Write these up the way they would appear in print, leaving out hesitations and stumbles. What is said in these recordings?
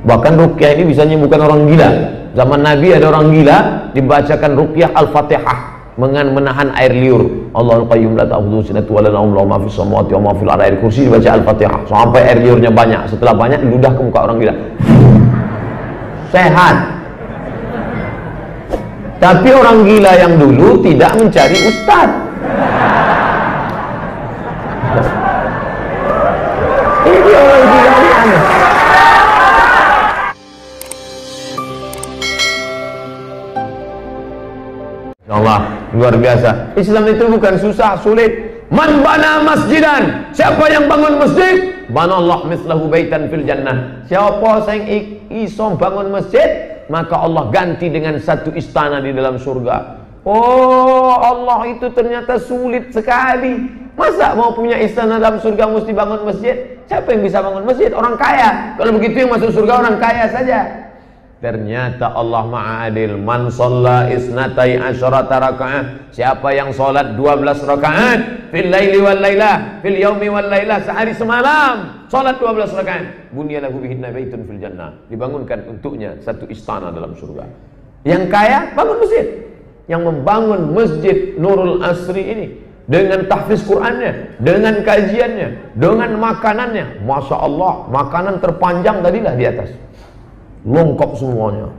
Bahkan ruqyah ini bisa menyembuhkan orang gila. Zaman Nabi ada orang gila, dibacakan ruqyah Al-Fatihah dengan menahan air liur. Allahul Qayyum la ta'khudhuhu sinatun wa la nawm lahu ma fis samawati wa ma fil ardi. Ayat kursi dibaca Al-Fatihah sampai air liurnya banyak. Setelah banyak diludah ke muka orang gila. Sehat. Tapi orang gila yang dulu tidak mencari ustaz. Ini orang gila ini aneh. Allah, luar biasa. Islam itu bukan susah, sulit. Man bana masjidan, siapa yang bangun masjid, banallahu mislahu baitan fil jannah. Siapa yang iso bangun masjid, maka Allah ganti dengan satu istana di dalam surga. Oh, Allah itu ternyata sulit sekali. Masa mau punya istana dalam surga mesti bangun masjid? Siapa yang bisa bangun masjid? Orang kaya. Kalau begitu yang masuk surga orang kaya saja. Ternyata Allah Maha Adil. Man shalla isnatai asyarata rakaat, siapa yang sholat 12 rakaat fil laili wal lailah, fil yaumi wal lailah, sehari semalam sholat 12 rakaat, bunyalahu bihinna baitun fil jannah, dibangunkan untuknya satu istana dalam surga. Yang kaya bangun masjid. Yang membangun masjid Nurul Asri ini dengan tahfiz Qur'annya, dengan kajiannya, dengan makanannya, Masya Allah, makanan terpanjang tadilah di atas, lengkap semuanya.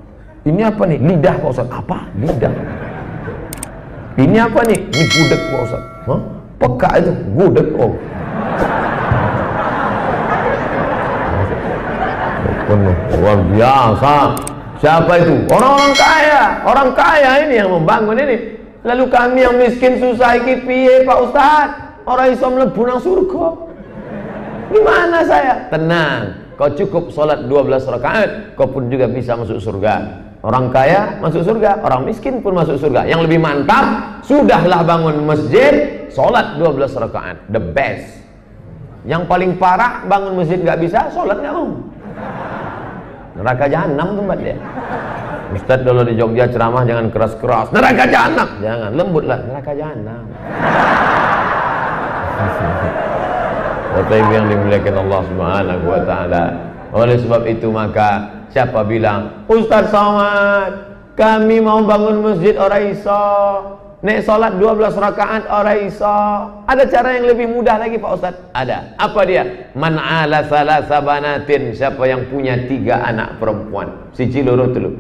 Ini apa nih? Lidah Pak Ustaz. Apa? Lidah. Ini apa nih? Ini gudeg Pak Ustaz. Hah? Peka itu gudeg. Oh, luar biasa. Siapa itu? Orang-orang kaya. Orang kaya ini yang membangun ini. Lalu kami yang miskin susah iki piye Pak Ustaz? Orang iso mlebu nang surga. Gimana saya? Tenang. Kau cukup sholat 12 rakaat, kau pun juga bisa masuk surga. Orang kaya masuk surga, orang miskin pun masuk surga. Yang lebih mantap, sudahlah bangun masjid, sholat 12 rakaat, the best. Yang paling parah, bangun masjid nggak bisa, sholat nggak mau. Neraka jahanam tempat dia. Ustaz dulu di Jogja ceramah jangan keras-keras. Neraka jahanam, jangan, lembutlah. Neraka jahanam. Bapak Ibu yang dimuliakan Allah Subhanahu wa taala. Oleh sebab itu maka siapa bilang, Ustaz Somad, kami mau bangun masjid orang iso, nek salat 12 rakaat orang iso. Ada cara yang lebih mudah lagi Pak Ustaz? Ada. Apa dia? Man ala salasa banatin, siapa yang punya 3 anak perempuan, siji loro telu.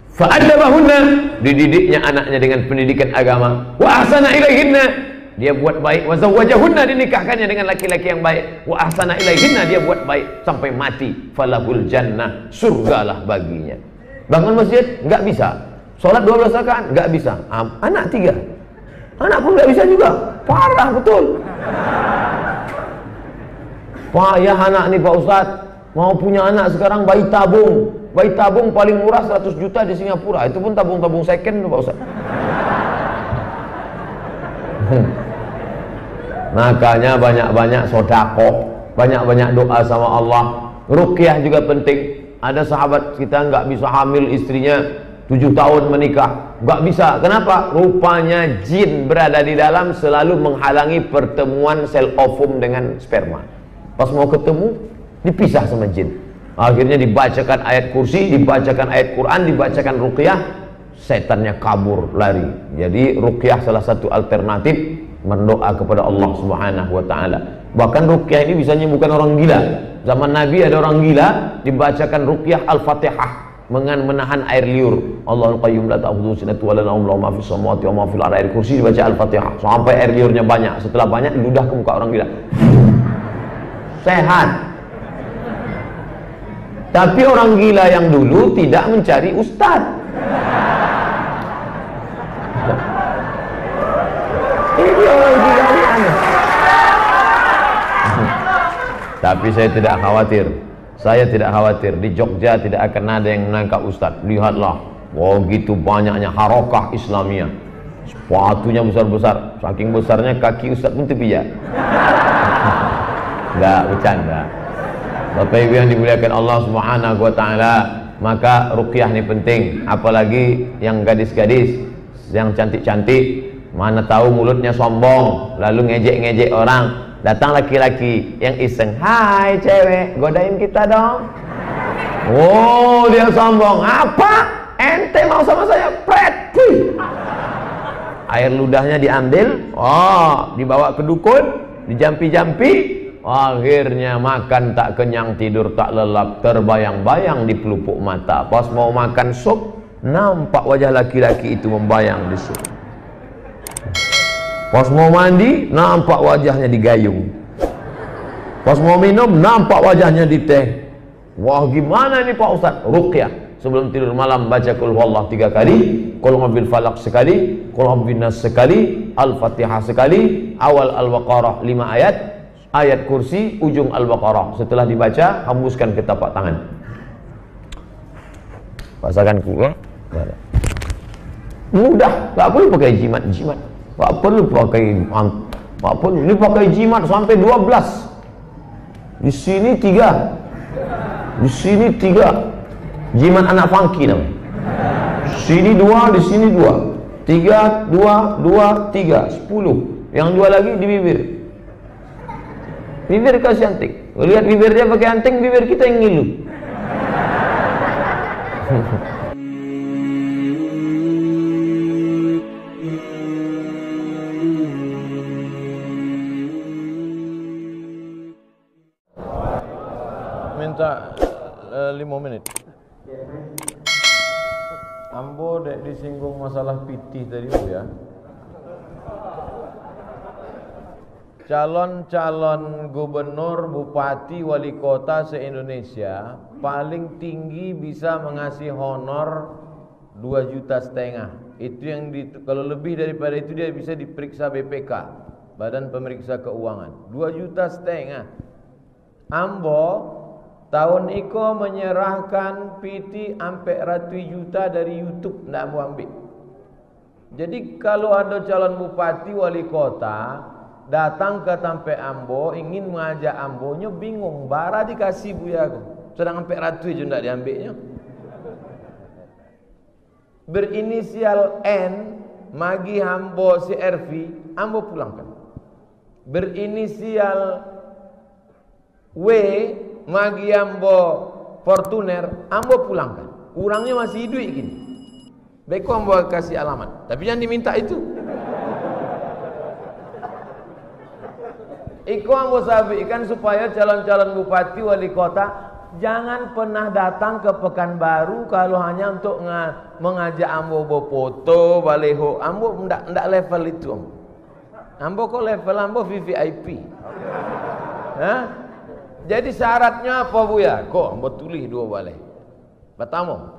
Fa adabahunna, dididiknya anaknya dengan pendidikan agama. Wa ahsana ilaihinna, dia buat baik. Wa zawwajahunna, dinikahkannya dengan laki-laki yang baik. Wa ahsana ilaihinna, dia buat baik sampai mati. Falahul jannah, surgalah baginya. Bangun masjid nggak bisa, sholat 12 rakaat nggak bisa. Anak 3, anak pun nggak bisa juga. Parah betul. Payah anak nih Pak Ustadz. Mau punya anak sekarang bayi tabung. Bayi tabung paling murah 100 juta di Singapura. Itu pun tabung-tabung second Pak Ustadz. Makanya banyak-banyak sodakoh, banyak-banyak doa sama Allah. Ruqyah juga penting. Ada sahabat kita nggak bisa hamil, istrinya 7 tahun menikah, nggak bisa. Kenapa? Rupanya jin berada di dalam, selalu menghalangi pertemuan sel ovum dengan sperma. Pas mau ketemu dipisah sama jin. Akhirnya dibacakan ayat kursi, dibacakan ayat Quran, dibacakan ruqyah, setannya kabur lari. Jadi ruqyah salah satu alternatif berdoa kepada Allah Subhanahu wa taala. Bahkan ruqyah ini bisa menyembuhkan orang gila. Zaman Nabi ada orang gila, dibacakan ruqyah Al-Fatihah dengan menahan air liur. Allahul Qayyum la ta'khudhuhu sinatun wa la nawm lahu ma fis samawati wa ma fil ardi. Ayat kursi dibaca Al-Fatihah sampai air liurnya banyak. Setelah banyak diludah ke muka orang gila. Sehat. Tapi orang gila yang dulu tidak mencari ustaz. Ini orang gila ini aneh. Tapi saya tidak khawatir. Saya tidak khawatir. Di Jogja tidak akan ada yang menangkap ustaz. Lihatlah, wow gitu banyaknya harokah Islamiyah. Sepatunya besar-besar. Saking besarnya kaki ustaz pun terpijak. Enggak, bercanda. Bapak Ibu yang dimuliakan Allah Subhanahu wa taala, maka ruqyah ini penting, apalagi yang gadis-gadis, yang cantik-cantik, mana tahu mulutnya sombong, lalu ngejek-ngejek orang. Datang laki-laki yang iseng, "Hai cewek, godain kita dong." Oh, dia sombong. Apa? Ente mau sama saya? Pret. Air ludahnya diambil, dibawa ke dukun, dijampi-jampi, akhirnya makan tak kenyang, tidur tak lelap, terbayang-bayang di pelupuk mata. Pas mau makan sup, nampak wajah laki-laki itu membayang di sup. Pas mau mandi, nampak wajahnya di gayung. Pas mau minum, nampak wajahnya di teh. Wah, gimana ini Pak Ustaz? Ruqyah. Sebelum tidur malam baca Qul huwallahu 3 kali, Qul a'udzu falaq sekali, Qul a'udzu binnas sekali, Al-Fatihah sekali, awal Al-Baqarah 5 ayat, ayat kursi ujung Al-Baqarah. Setelah dibaca, hembuskan ke tapak tangan. Pasakan kuku. Mudah, tak perlu pakai jimat. Tak perlu pakai jimat sampai 12. Di sini 3. Di sini 3. Jimat anak funky namanya. Sini 2, di sini 2. 3, 2, 2, 3, 10. Yang 2 lagi di bibir. Bibir kasih anting. Lihat bibir dia pakai anting, bibir kita yang ngilu. Minta 5 menit. Ambo dek disinggung masalah pitih tadi ya. Calon-calon gubernur, bupati, wali kota se-Indonesia paling tinggi bisa mengasih honor 2,5 juta. Itu yang kalau lebih daripada itu dia bisa diperiksa BPK, Badan Pemeriksa Keuangan. 2,5 juta. Ambo tahun iko menyerahkan PT sampai ratus juta dari YouTube, ndak mau ambil. Jadi kalau ada calon bupati wali kota datang ke tempat Ambo ingin mengajak Ambonya, bingung bara dikasih buya aku, sedang sampai ratus je ndak diambilnya. Berinisial N magi Ambo CRV, Ambo pulangkan. Berinisial W magi Ambo Fortuner, Ambo pulangkan. Kurangnya masih hidup gini. Baik Ambo kasih alamat, tapi jangan diminta itu. Iko Ambo sabikan supaya calon-calon bupati wali kota jangan pernah datang ke Pekanbaru kalau hanya untuk mengajak Ambo foto baleho. Ambo ndak level itu. Ambo kok level Ambo VVIP. Hah? Jadi syaratnya apa Buya? Kok Ambo tulis 2 balai. Pertama,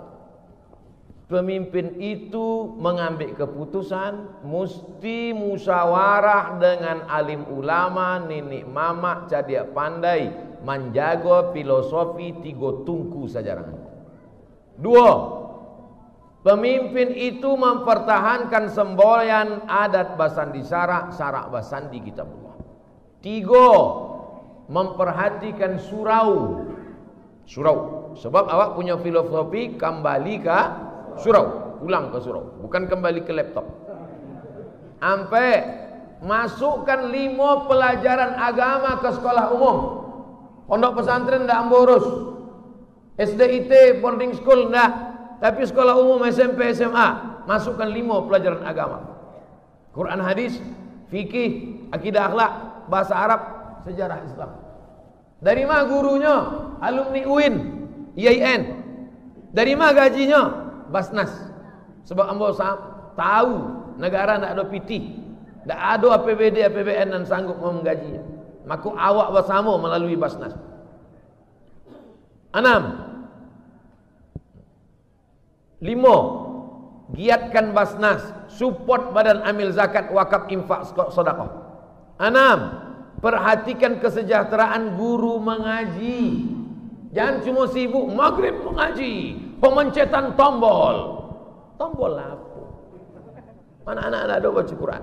pemimpin itu mengambil keputusan mesti musyawarah dengan alim ulama, nenek mama, cadia pandai, menjaga filosofi 3 tungku sajarangan. 2, pemimpin itu mempertahankan semboyan adat basandi syarak basandi kitabullah. 3, memperhatikan surau. Sebab awak punya filosofi kembali ke surau, pulang ke surau, bukan kembali ke laptop. Sampai masukkan 5 pelajaran agama ke sekolah umum. Pondok pesantren ndak Ambo urus. SDIT boarding school ndak, tapi sekolah umum SMP SMA masukkan 5 pelajaran agama. Quran hadis, fikih, akidah akhlak, bahasa Arab, sejarah Islam. Dari mana gurunya? Alumni UIN, IAIN. Dari mana gajinya? Basnas. Sebab Ambo tahu negara tidak ada PT, tidak ada APBD, APBN dan sanggup menggajinya. Maka awak bersama melalui Basnas. 6, 5, giatkan Basnas, support badan amil zakat, wakaf, infak, sedekah. 6, perhatikan kesejahteraan guru mengaji. Jangan cuma sibuk maghrib mengaji, pemencetan tombol. Tombol apa? Mana anak-anak ada baca Quran?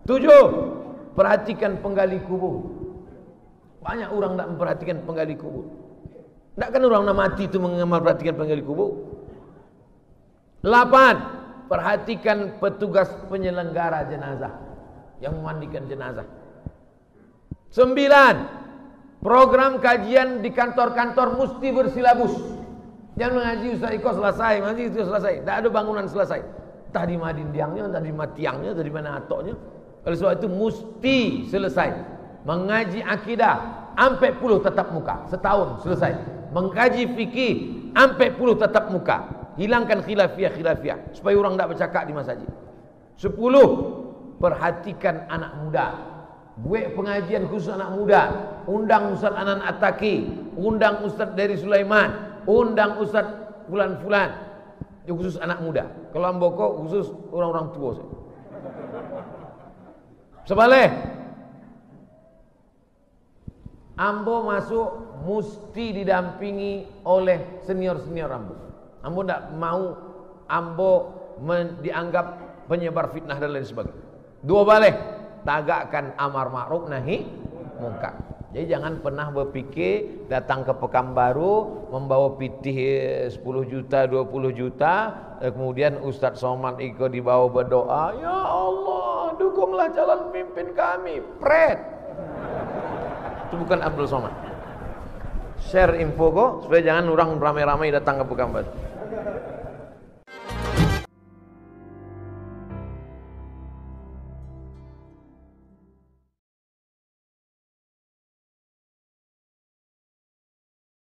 7, perhatikan penggali kubur. Banyak orang tak memperhatikan penggali kubur. Tak kan orang nak mati itu memperhatikan penggali kubur. 8, perhatikan petugas penyelenggara jenazah yang memandikan jenazah. 9, program kajian di kantor-kantor mesti bersilabus. Jangan mengaji Ustaz Iko selesai, mengaji itu selesai. Tak ada bangunan selesai. Entah di mana dindingnya, entah di mana tiangnya, entah di mana atoknya. Oleh sebab itu mesti selesai. Mengaji akidah sampai 10 tatap muka, setahun selesai. Mengkaji fikih sampai 10 tatap muka. Hilangkan khilafiyah supaya orang tak bercakap di masjid. 10. Perhatikan anak muda. Buat pengajian khusus anak muda. Undang Ustaz Anan Attaqi, undang Ustaz dari Sulaiman, undang Ustaz fulan-fulan. Itu khusus anak muda. Kalau amboko khusus orang-orang tua saja. Sebalik, ambo masuk mesti didampingi oleh senior-senior ambo. Ambo tak mau ambo dianggap penyebar fitnah dan lain sebagainya. 2 balik, tagakkan amar ma'ruf nahi munkar. Jadi jangan pernah berfikir datang ke Pekanbaru membawa pitih 10 juta, 20 juta, kemudian Ustaz Somad Iko dibawa berdoa, ya Allah, dukunglah calon pimpin kami. Pret. Itu bukan Abdul Somad. Share info kok supaya jangan orang ramai-ramai datang ke Pekanbaru.